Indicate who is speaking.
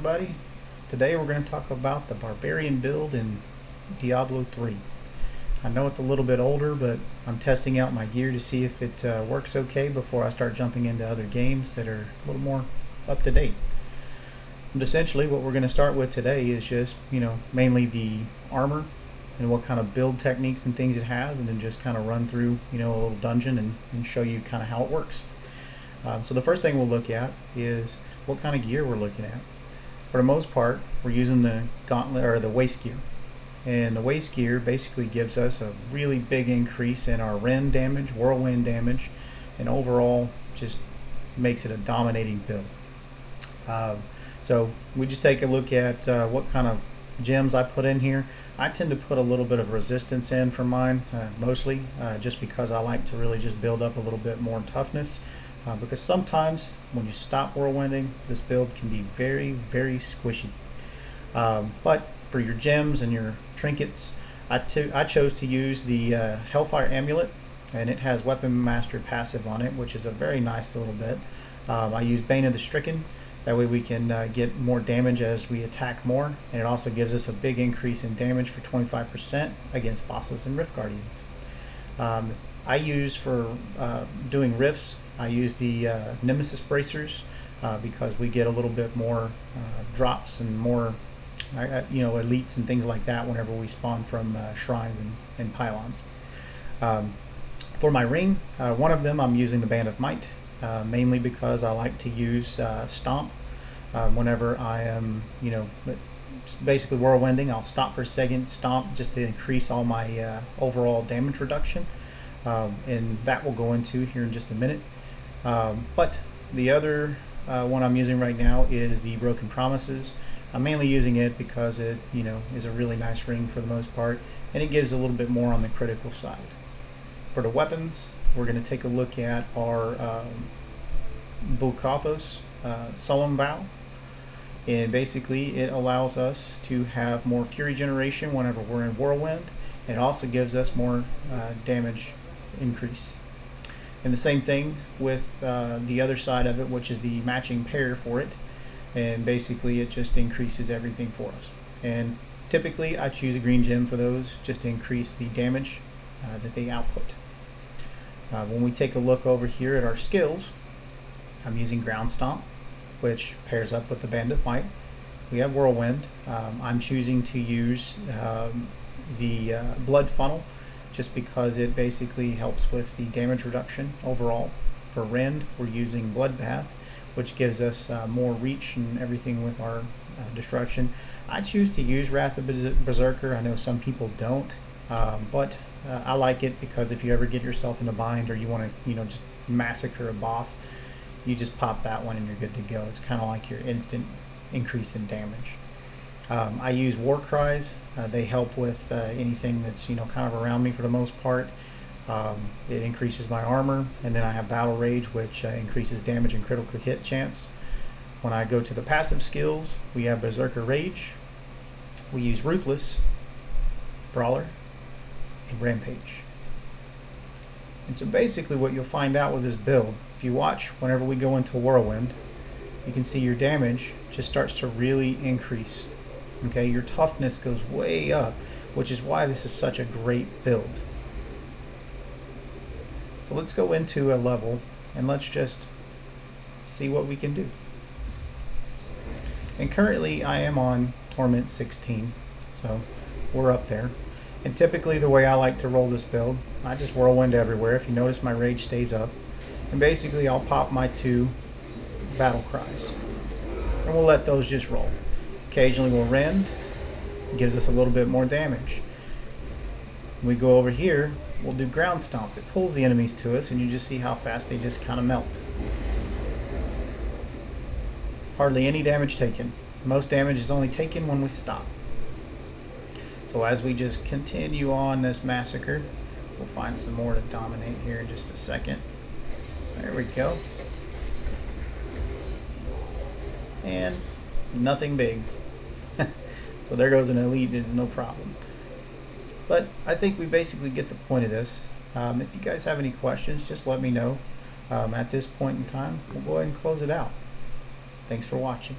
Speaker 1: everybody. Today we're going to talk about the Barbarian build in Diablo 3. I know it's a little bit older, but I'm testing out my gear to see if it works okay before I start jumping into other games that are a little more up to date. And essentially what we're going to start with today is just, mainly the armor and what kind of build techniques and things it has, and then just kind of run through, a little dungeon and show you kind of how it works. So the first thing we'll look at is what kind of gear we're looking at. For the most part, we're using the gauntlet or the waist gear, and the waist gear basically gives us a really big increase in our rend damage, whirlwind damage, and overall just makes it a dominating build. So we just take a look at what kind of gems I put in here. I tend to put a little bit of resistance in for mine, mostly just because I like to really just build up a little bit more toughness. Because sometimes when you stop whirlwinding, this build can be very, very squishy. But for your gems and your trinkets, I chose to use the Hellfire Amulet, and it has Weapon Master passive on it, which is a very nice little bit. I use Bane of the Stricken. That way we can get more damage as we attack more, and it also gives us a big increase in damage for 25% against bosses and Rift Guardians. I use for doing rifts, I use the Nemesis Bracers because we get a little bit more drops and more elites and things like that whenever we spawn from shrines and pylons. For my ring, one of them I'm using the Band of Might, mainly because I like to use Stomp whenever I am basically whirlwinding. I'll stop for a second, stomp, just to increase all my overall damage reduction, and that will go into here in just a minute. But the other one I'm using right now is the Broken Promises. I'm mainly using it because it is a really nice ring for the most part, and it gives a little bit more on the critical side. For the weapons, we're going to take a look at our Bulkathos Solemn Vow, and basically it allows us to have more fury generation whenever we're in whirlwind, and it also gives us more damage increase. And the same thing with the other side of it, which is the matching pair for it, and basically it just increases everything for us. And typically I choose a green gem for those just to increase the damage that they output. When we take a look over here at our skills, I'm using Ground Stomp, which pairs up with the Band of Might. We have Whirlwind. I'm choosing to use the Blood Funnel, just because it basically helps with the damage reduction overall. For Rend, we're using Bloodbath, which gives us more reach and everything with our destruction. I choose to use Wrath of Berserker. I know some people don't, but I like it because if you ever get yourself in a bind or you want to, just massacre a boss, you just pop that one and you're good to go. It's kind of like your instant increase in damage. I use War Cries. They help with anything that's kind of around me for the most part. It increases my armor, and then I have Battle Rage, which increases damage and critical hit chance. When I go to the passive skills, we have Berserker Rage. We use Ruthless, Brawler, and Rampage. And so basically what you'll find out with this build, if you watch whenever we go into Whirlwind, you can see your damage just starts to really increase. Okay, your toughness goes way up, which is why this is such a great build. So let's go into a level and let's just see what we can do. And currently I am on Torment 16, so we're up there. And typically the way I like to roll this build, I just whirlwind everywhere. If you notice, my rage stays up, and basically I'll pop my 2 battle cries and we'll let those just roll. Occasionally we'll rend, it gives us a little bit more damage. When we go over here, we'll do Ground Stomp. It pulls the enemies to us, and you just see how fast they just kind of melt. Hardly any damage taken. Most damage is only taken when we stop. So as we just continue on this massacre, we'll find some more to dominate here in just a second. There we go. And nothing big. So there goes an elite, it's no problem. But I think we basically get the point of this. If you guys have any questions, just let me know. At this point in time, we'll go ahead and close it out. Thanks for watching.